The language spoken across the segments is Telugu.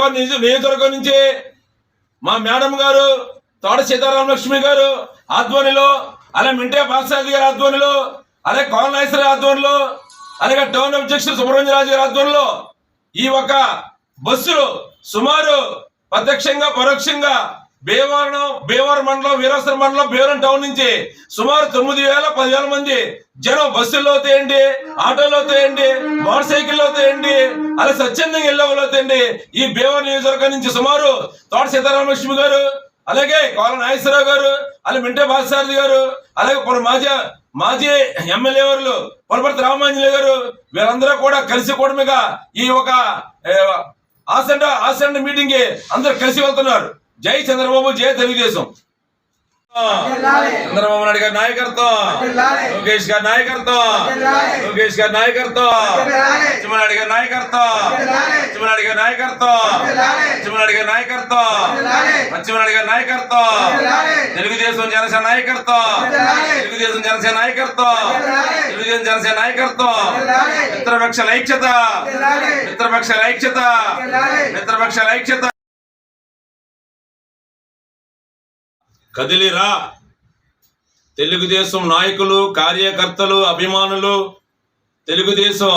భీమవరం నియోజకవర్గం నుంచి మా మేడం గారు తోట సీతారామలక్ష్మి గారు ఆధ్వర్యంలో, అలాగే మింటే పాసాది గారి ఆధ్వర్యంలో, అలాగే కోననాగేశ్వర ఆధ్వర్యంలో, అలాగే టౌన్ అధ్యక్షుడు సుబ్రహ్మణ్యరాజు గారి ఆధ్వర్యంలో ఈ ఒక బస్సులు సుమారు ప్రత్యక్షంగా పరోక్షంగా భీమవరం మండలం, వీరాసరం మండలం, భీమవరం టౌన్ నుంచి సుమారు 9,000-10,000 మంది జనం బస్సుల్లో అవుతాయండి, ఆటోలో అవుతాయండి, మోటార్ సైకిల్లో అవుతాయండి, అలా స్వచ్ఛందంగా వెళ్ళే వాళ్ళు అవుతాయండి. ఈ భీమవరం నియోజకవర్గం నుంచి సుమారు తోట సీతారామలక్ష్మి గారు, అలాగే కోననాగేశ్వరరావు గారు, అలాగే మింటే పాసారథి గారు, అలాగే మాజీ ఎమ్మెల్యే వారు పొలపర్తి రామాంజనేయ గారు, వీరందరూ కూడా కలిసి కూడమిగా ఈ ఒక ఆసండ మీటింగ్ కి అందరూ కలిసి వెళ్తున్నారు. జై చంద్రబాబు, జై తెలుగుదేశం. చంద్రబాబు నాయుడు గారి నాయకత్వం, లోకేష్ గారి నాయకత్వం, లోకేష్ గారి నాయకత్వం, చిమ్మనాయుడు గారి నాయకత్వం, చిమ్మనాయుడు గారి నాయకత్వం, చిమ్మనాయుడు గారి నాయకత్వం, పశ్చిమనాయుడు గారి నాయకత్వం, తెలుగుదేశం జనసేన నాయకత్వం, తెలుగుదేశం జనసేన నాయకత్వం, తెలుగుదేశం జనసేన నాయకత్వం, మిత్రపక్షాల ఐక్యత, మిత్రపక్షాల ఐక్యత, మిత్రపక్షాల ఐక్యత. కదిలిరా తెలుగుదేశం నాయకులు, కార్యకర్తలు, అభిమానులు, తెలుగుదేశం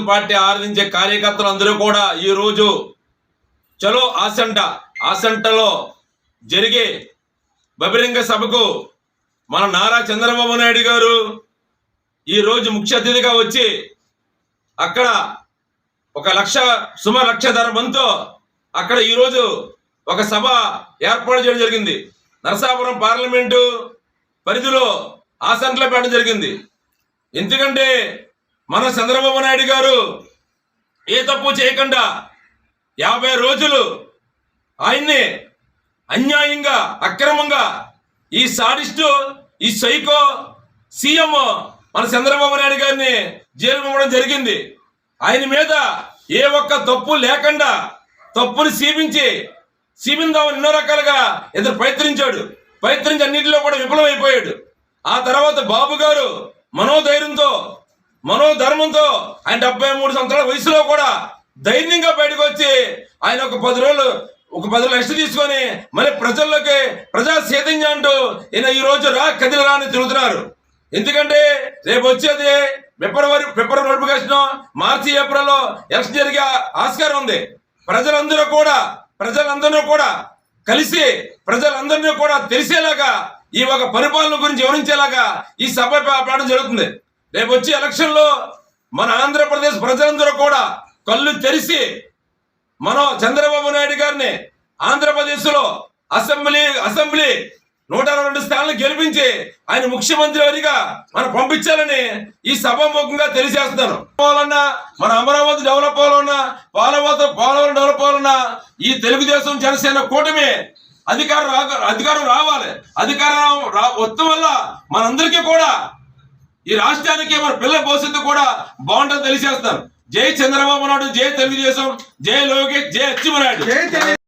పార్టీ ఆరాధించే కార్యకర్తలు అందరూ కూడా ఈరోజు చలో ఆసంటలో జరిగే బహిరంగ సభకు మన నారా చంద్రబాబు నాయుడు గారు ఈరోజు ముఖ్య అతిథిగా వచ్చి అక్కడ సుమారు 1,00,000 మందితో అక్కడ ఈరోజు ఒక సభ ఏర్పాటు చేయడం జరిగింది. నరసాపురం పార్లమెంటు పరిధిలో ఆసంట్లో పెట్టడం జరిగింది. ఎందుకంటే మన చంద్రబాబు నాయుడు గారు ఏ తప్పు చేయకుండా 50 రోజులు ఆయన్ని అన్యాయంగా, అక్రమంగా ఈ సాడిస్టు, ఈ సైకో సీఎం మన చంద్రబాబు నాయుడు గారిని జైలు పంపడం జరిగింది. ఆయన మీద ఏ ఒక్క తప్పు లేకుండా తప్పుని సీమిందామని ఎన్నో రకాలుగా ఇతను ప్రయత్నించి అన్నింటిలో కూడా విఫలమైపోయాడు. ఆ తర్వాత బాబు గారు మనోధర్మంతో ఆయన 73 సంవత్సరాల వయసులో కూడా ధైర్యంగా బయటకు వచ్చి ఆయన ఒక 10 రోజులు రెస్ట్ తీసుకొని మళ్ళీ ప్రజా చైతన్యం అంటూ ఈయన ఈ రోజు కదిలిరా అని తిరుగుతున్నారు. ఎందుకంటే రేపు వచ్చేది ఫిబ్రవరి నోటిఫికేషన్, మార్చి ఏప్రిల్లో ఎలక్షన్ జరిగే ఆస్కారం ఉంది. ప్రజలందరూ కూడా కలిసి ప్రజలందరినీ కూడా తెలిసేలాగా ఈ ఒక పరిపాలన గురించి వివరించేలాగా ఈ సభ పెట్టడం జరుగుతుంది. రేపు వచ్చే ఎలక్షన్ లో మన ఆంధ్రప్రదేశ్ ప్రజలందరూ కూడా కళ్ళు తెరిచి మనం చంద్రబాబు నాయుడు గారిని ఆంధ్రప్రదేశ్ లో అసెంబ్లీ 122 స్థానాలు గెలిపించి ఆయన ముఖ్యమంత్రి వారిగా మనం పంపించాలని ఈ సభాముఖంగా తెలియజేస్తున్నాను. మన అమరావతి డెవలప్ అవ్వాలన్నా, పోలవరం డెవలప్ అవ్వాలన్నా ఈ తెలుగుదేశం జనసేన కూటమి అధికారం రావాలి. అధికారం వస్తు వల్ల మనందరికీ కూడా ఈ రాష్ట్రానికి, మన పిల్లల భవిష్యత్తు కూడా బాగుంటుందని తెలియజేస్తాను. జై చంద్రబాబు నాయుడు, జై తెలుగుదేశం, జై లోకేష్, జై అచ్చెన్నాయుడు.